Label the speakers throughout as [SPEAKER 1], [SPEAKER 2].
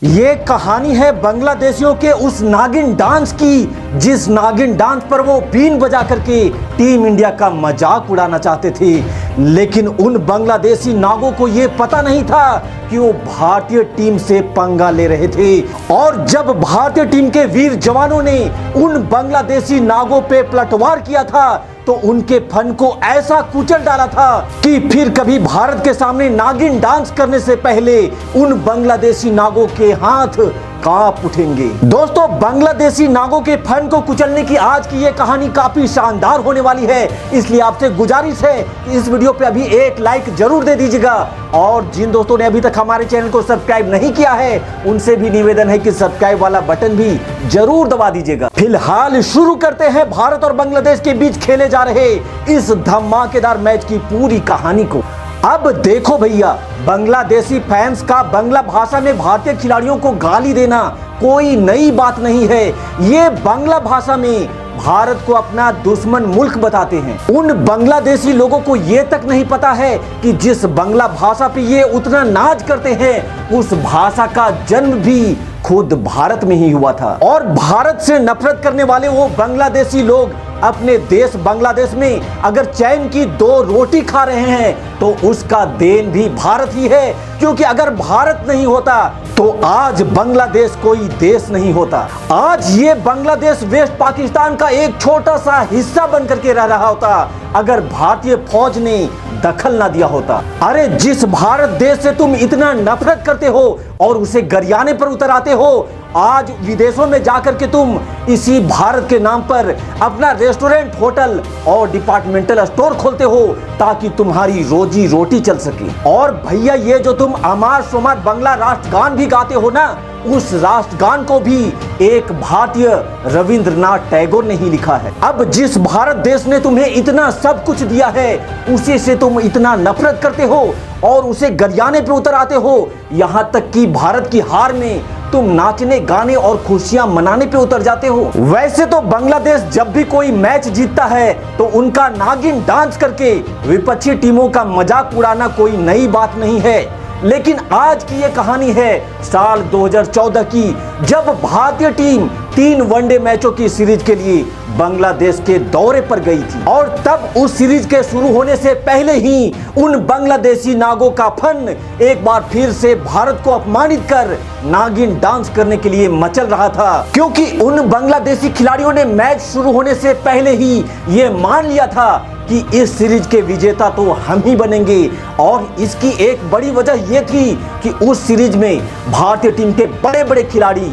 [SPEAKER 1] ये कहानी है बांग्लादेशियों के उस नागिन डांस की, जिस नागिन डांस पर वो बीन बजा करके टीम इंडिया का मजाक उड़ाना चाहते थे। लेकिन उन बांग्लादेशी नागों को ये पता नहीं था कि वो भारतीय टीम से पंगा ले रहे थे। और जब भारतीय टीम के वीर जवानों ने उन बांग्लादेशी नागों पे पलटवार किया था तो उनके फन को ऐसा कुचल डाला था कि फिर कभी भारत के सामने नागिन डांस करने से पहले उन बांग्लादेशी नागों के हाथ कांप उठेंगे। दोस्तों, बांग्लादेशी नागों के फन को कुचलने की आज की ये कहानी काफी शानदार होने वाली है, इसलिए आपसे गुजारिश है कि इस वीडियो पे अभी एक लाइक जरूर दे दीजिएगा। और जिन दोस्तों ने अभी तक हमारे चैनल को सब्सक्राइब नहीं किया है उनसे भी निवेदन है कि सब्सक्राइब वाला बटन भी जरूर दबा दीजिएगा। फिलहाल शुरू करते हैं भारत और बांग्लादेश के बीच खेले जा रहे इस धमाकेदार मैच की पूरी कहानी को। अब देखो भैया, बांग्लादेशी फैंस का बांग्ला भाषा में भारतीय खिलाड़ियों को गाली देना कोई नई बात नहीं है। ये बांग्ला भाषा में भारत को अपना दुश्मन मुल्क बताते हैं। उन बांग्लादेशी लोगों को ये तक नहीं पता है कि जिस बांग्ला भाषा पे ये उतना नाज करते हैं उस भाषा का जन्म भी खुद भारत में ही हुआ था। और भारत से नफरत करने वाले वो बांग्लादेशी लोग अपने देश बांग्लादेश में अगर चैन की 2 रोटी खा रहे हैं तो उसका देन भी भारत ही है, क्योंकि अगर भारत नहीं होता तो आज बांग्लादेश कोई देश नहीं होता। आज ये बांग्लादेश वेस्ट पाकिस्तान का एक छोटा सा हिस्सा बन करके रह रहा होता अगर भारतीय फौज ने दखल ना दिया होता। अरे जिस भारत देश से तुम इतना नफरत करते हो और उसे गरियाने पर उतर आते हो, आज विदेशों में जाकर के तुम इसी भारत के नाम पर अपना रेस्टोरेंट, होटल और डिपार्टमेंटल स्टोर खोलते हो ताकि तुम्हारी रोजी रोटी चल सके। और भैया, ये जो तुम अमार सोमार बांग्ला राष्ट्रगान भी गाते हो ना, उस राष्ट्रगान को भी एक भारतीय रविंद्रनाथ टैगोर ने ही लिखा है। अब जिस भारत देश ने तुम्हें इतना सब कुछ दिया है उसी से तुम इतना नफरत करते हो और उसे गरियाने पे उतर आते हो। यहाँ तक कि भारत की हार में तुम नाचने, गाने और खुशियां मनाने पे उतर जाते हो। वैसे तो बांग्लादेश जब भी कोई मैच जीतता है तो उनका नागिन डांस करके विपक्षी टीमों का मजाक उड़ाना कोई नई बात नहीं है। लेकिन आज की ये कहानी है साल 2014 की, जब भारतीय टीम 3 वनडे मैचों की सीरीज के लिए बांग्लादेश के दौरे पर गई थी। और तब उस सीरीज के शुरू होने से पहले ही उन बांग्लादेशी नागों का फन एक बार फिर से भारत को अपमानित कर नागिन डांस करने के लिए मचल रहा था, क्योंकि उन बांग्लादेशी खिलाड़ियों ने मैच शुरू होने से पहले ही ये मान लिया था कि इस सीरीज के विजेता तो हम ही बनेंगे। और इसकी एक बड़ी वजह यह थी कि उस सीरीज में भारतीय टीम के बड़े बड़े खिलाड़ी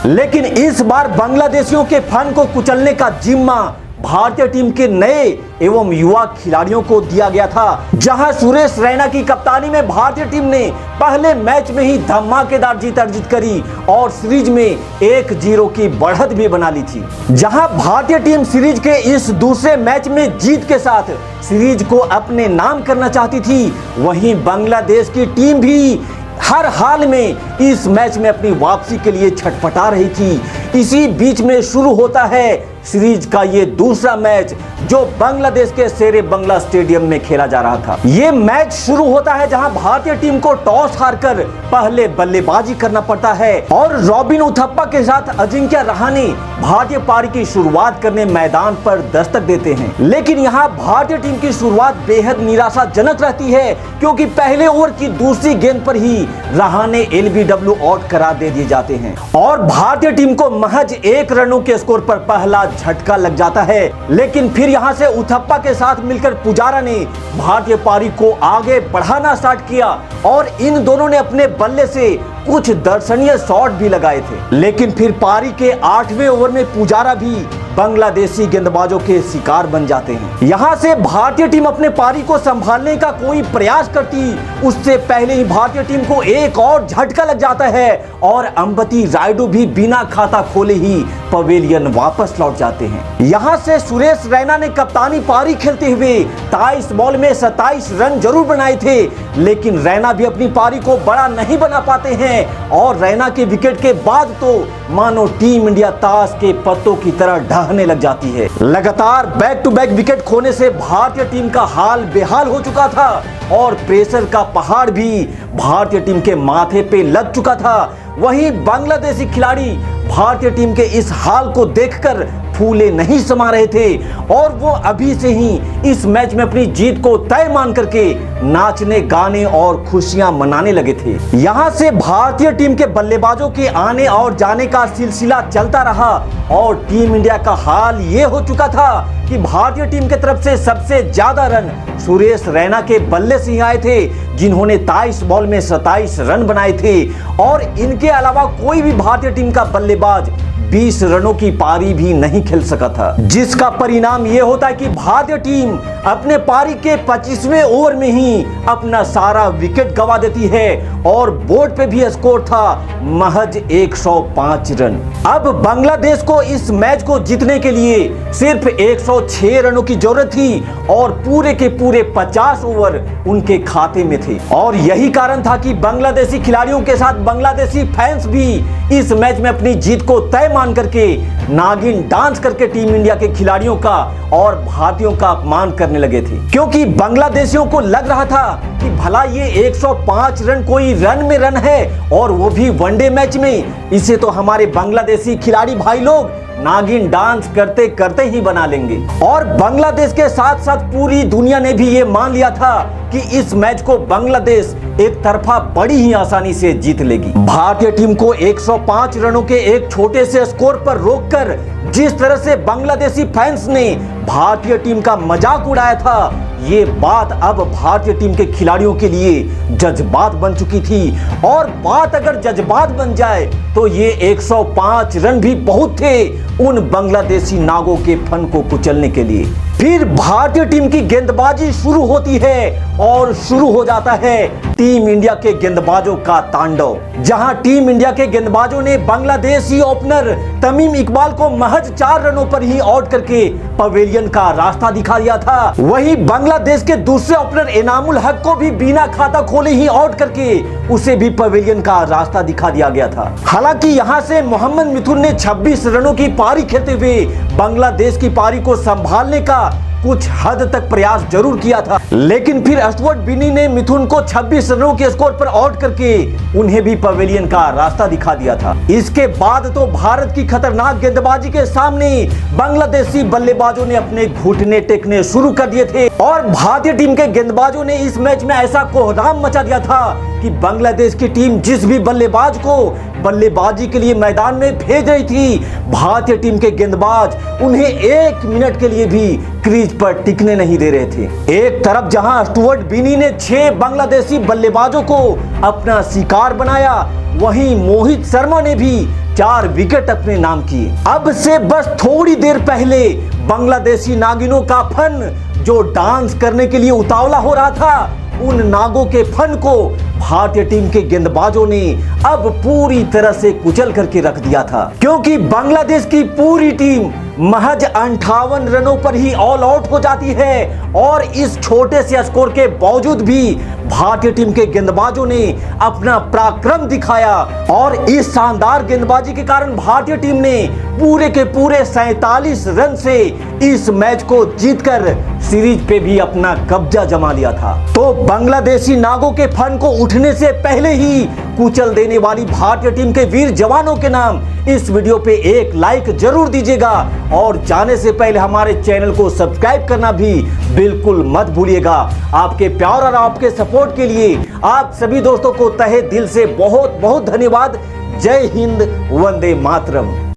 [SPEAKER 1] लेकिन इस बार बांग्लादेशियों के फन को कुचलने का जिम्मा भारतीय टीम के नए एवं युवा खिलाड़ियों को दिया गया था। जहां सुरेश रैना की कप्तानी में भारतीय टीम ने पहले मैच में ही धमाकेदार जीत अर्जित करी और सीरीज में 1-0 की बढ़त भी बना ली थी। जहां भारतीय टीम सीरीज के इस दूसरे मैच में जीत के साथ सीरीज को अपने नाम करना चाहती थी, वहीं बांग्लादेश की टीम भी हर हाल में इस मैच में अपनी वापसी के लिए छटपटा रही थी। इसी बीच में शुरू होता है सीरीज का ये दूसरा मैच जो बांग्लादेश के शेरे बंगला स्टेडियम में खेला जा रहा था। ये मैच शुरू होता है जहां भारतीय टीम को टॉस हारकर पहले बल्लेबाजी करना पड़ता है और रॉबिन उथप्पा के साथ अजिंक्य रहाणे भारतीय पारी की शुरुआत करने मैदान पर दस्तक देते हैं। लेकिन यहाँ भारतीय टीम की शुरुआत बेहद निराशाजनक रहती है, क्योंकि पहले ओवर की दूसरी गेंद पर ही रहाणे एलबीडब्ल्यू आउट करार दे दिए जाते हैं और भारतीय टीम को महज 1 रनों के स्कोर पर पहला झटका लग जाता है। लेकिन फिर यहां से उथप्पा के साथ मिलकर पुजारा ने भारतीय पारी को आगे बढ़ाना स्टार्ट किया और इन दोनों ने अपने बल्ले से कुछ दर्शनीय शॉट भी लगाए थे। लेकिन फिर पारी के 8वें ओवर में पुजारा भी बांग्लादेशी गेंदबाजों के शिकार बन जाते हैं। यहां से भारतीय टीम अपने पारी को संभालने का कोई प्रयास करती उससे पहले ही भारतीय टीम को एक और झटका लग जाता है और अंबती रायडू भी बिना खाता खोले ही पवेलियन वापस लौट जाते हैं। यहां से सुरेश रैना ने कप्तानी पारी खेलते हुए 23 बॉल में 27 रन जरूर बनाए थे, लेकिन रैना भी अपनी पारी को बड़ा नहीं बना पाते हैं और रैना के विकेट के बाद तो मानो टीम इंडिया ताश के पत्तों की तरह ढह बहने लग जाती है। लगातार बैक टू बैक विकेट खोने से भारतीय टीम का हाल बेहाल हो चुका था और प्रेशर का पहाड़ भी भारतीय टीम के माथे पे लग चुका था। वहीं बांग्लादेशी खिलाड़ी भारतीय टीम के इस हाल को देखकर फूले नहीं समा रहे थे और वो अभी से ही इस मैच में अपनी जीत को तय मान करके नाचने, गाने और खुशियां मनाने लगे थे। यहां से भारतीय टीम के बल्लेबाजों के आने और जाने का सिलसिला चलता रहा और टीम इंडिया का हाल ये हो चुका था कि भारतीय टीम की तरफ से सबसे ज्यादा रन सुरेश रैना के बल्ले से ही आए थे, जिन्होंने 23 बॉल में 27 रन बनाए थे और इनके अलावा कोई भी भारतीय टीम का बल्लेबाज 20 रनों की पारी भी नहीं खेल सका था, जिसका परिणाम यह होता है कि भारतीय टीम अपने पारी के 25वें ओवर में ही अपना सारा विकेट गंवा देती है और बोर्ड पे भी स्कोर था महज 105 रन। अब बांग्लादेश को इस मैच को जीतने के लिए सिर्फ 106 रनों की जरूरत थी और पूरे के पूरे 50 ओवर उनके खाते में थे और यही कारण था कि बांग्लादेशी खिलाड़ियों के साथ बांग्लादेशी फैंस भी इस मैच में अपनी जीत को तय मान करके नागिन डांस करके टीम इंडिया के खिलाड़ियों का और भारतीयों का अपमान करने लगे थे, क्योंकि बांग्लादेशियों को लग रहा था कि भला ये 105 रन कोई रन में रन है और वो भी वनडे मैच में, इसे तो हमारे बांग्लादेशी खिलाड़ी भाई लोग नागिन डांस करते करते ही बना लेंगे। और बांग्लादेश के साथ साथ पूरी दुनिया ने भी ये मान लिया था कि इस मैच को बांग्लादेश एक तरफा बड़ी ही आसानी से जीत लेगी। भारतीय टीम को 105 रनों के एक छोटे से स्कोर पर रोककर जिस तरह से बांग्लादेशी फैंस ने भारतीय टीम का मजाक उड़ाया था, ये बात अब भारतीय टीम के खिलाड़ियों के लिए जज्बात बन चुकी थी और बात अगर जज्बात बन जाए तो ये 105 रन भी बहुत थे उन बांग्लादेशी नागों के फन को कुचलने के लिए। फिर भारतीय टीम की गेंदबाजी शुरू होती है और शुरू हो जाता है टीम इंडिया के गेंदबाजों का तांडव, जहां टीम इंडिया के गेंदबाजों ने बांग्लादेशी ओपनर तमीम इकबाल को महज 4 रनों पर ही आउट करके पवेलियन का रास्ता दिखा दिया था। वहीं बांग्लादेश के दूसरे ओपनर इनामुल हक को भी बिना खाता खोले ही आउट करके उसे भी पवेलियन का रास्ता दिखा दिया गया था। हालांकि यहां से मोहम्मद मिथुन ने 26 रनों की पारी खेलते हुए बांग्लादेश की पारी को संभालने का कुछ हद तक प्रयास जरूर किया था, लेकिन फिर स्टुअर्ट बिनी ने मिथुन को 26 रनों के स्कोर पर आउट करके उन्हें भी पवेलियन का रास्ता दिखा दिया था। इसके बाद तो भारत की खतरनाक गेंदबाजी के सामने बांग्लादेशी बल्लेबाजों ने अपने घुटने टेकने शुरू कर दिए थे और भारतीय टीम के गेंदबाजों ने इस मैच में ऐसा कोहराम मचा दिया था कि बांग्लादेश की टीम जिस भी बल्लेबाज को बल्लेबाजी के लिए मैदान में भेज रही थी, भारतीय टीम के गेंदबाज उन्हें 1 मिनट के लिए भी क्रीज पर टिकने नहीं दे रहे थे। एक तरफ जहां स्टुअर्ट बिनी ने 6 बांग्लादेशी बल्लेबाजों को अपना शिकार बनाया, वहीं मोहित शर्मा ने भी 4 विकेट अपने नाम किए। अब से बस थोड़ी देर पहले बांग्लादेशी नागिनों का फन जो डांस करने के लिए उतावला हो रहा था, उन नागों के फन को भारतीय टीम के गेंदबाजों ने अब पूरी तरह से कुचल करके रख दिया था, क्योंकि बांग्लादेश की पूरी टीम महज 58 रनों पर ही ऑल आउट हो जाती है और इस छोटे से स्कोर के बावजूद भी भारतीय टीम के गेंदबाजों ने अपना पराक्रम दिखाया और इस शानदार गेंदबाजी के कारण भारतीय टीम ने पूरे के पूरे 47 रन से इस मैच को जीतकर सीरीज पे भी अपना कब्जा जमा लिया था। तो बांग्लादेशी नागों के फन को उठने से पहले ही कुचल देने वाली भारतीय टीम के वीर जवानों के नाम इस वीडियो पे एक लाइक जरूर दीजिएगा और जाने से पहले हमारे चैनल को सब्सक्राइब करना भी बिल्कुल मत भूलिएगा। आपके प्यार और आपके सपोर्ट के लिए आप सभी दोस्तों को तहे दिल से बहुत बहुत धन्यवाद। जय हिंद, वंदे मातरम।